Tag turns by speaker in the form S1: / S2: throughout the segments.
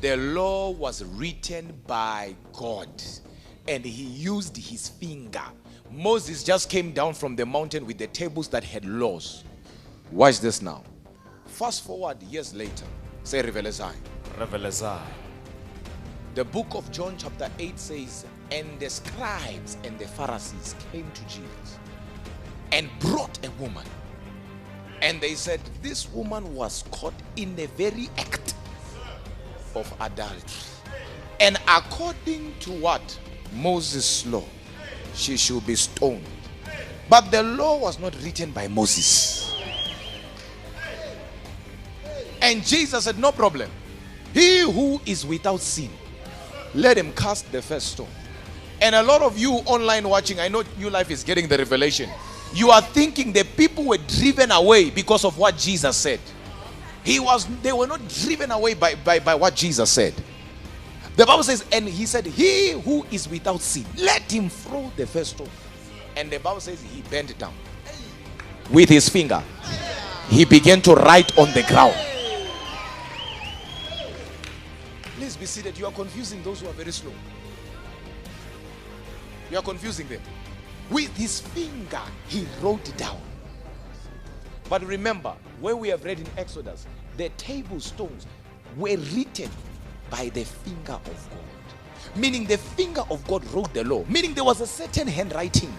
S1: The law was written by God, and he used his finger. Moses just came down from the mountain with the tables that had laws. Watch this now. Fast forward years later. Say Revelazai.
S2: Revelazai.
S1: The book of John chapter 8 says, and the scribes and the Pharisees came to Jesus and brought a woman. And they said, this woman was caught in the very act of adultery. And according to what? Moses' law, she should be stoned. But the law was not written by Moses. And Jesus said, no problem. He who is without sin, let him cast the first stone. And a lot of you online watching, I know New Life is getting the revelation. You are thinking the people were driven away because of what Jesus said. They were not driven away by what Jesus said. The Bible says, and he said, he who is without sin, let him throw the first stone. And the Bible says he bent down. With his finger, he began to write on the ground. Please be seated. You are confusing those who are very slow. You are confusing them. With his finger, he wrote down. But remember, when we have read in Exodus, the table stones were written by the finger of God. Meaning the finger of God wrote the law. Meaning there was a certain handwriting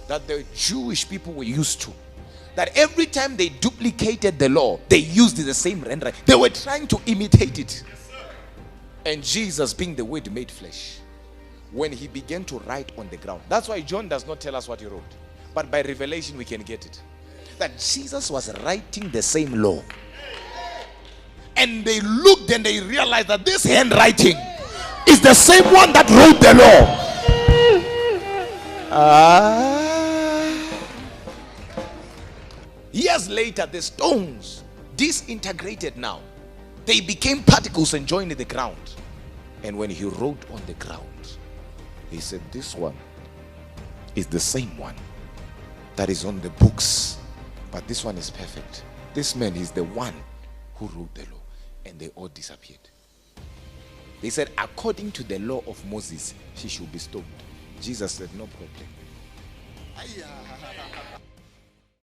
S1: that the Jewish people were used to. That every time they duplicated the law, they used the same handwriting. They were trying to imitate it. And Jesus, being the Word made flesh, when he began to write on the ground. That's why John does not tell us what he wrote. But by revelation we can get it. That Jesus was writing the same law. And they looked and they realized that this handwriting is the same one that wrote the law. Years later, the stones disintegrated now. They became particles and joined the ground. And when he wrote on the ground, he said, this one is the same one that is on the books, but this one is perfect. This man is the one who wrote the law. And they all disappeared. They said, according to the law of Moses, she should be stoned. Jesus said, no problem.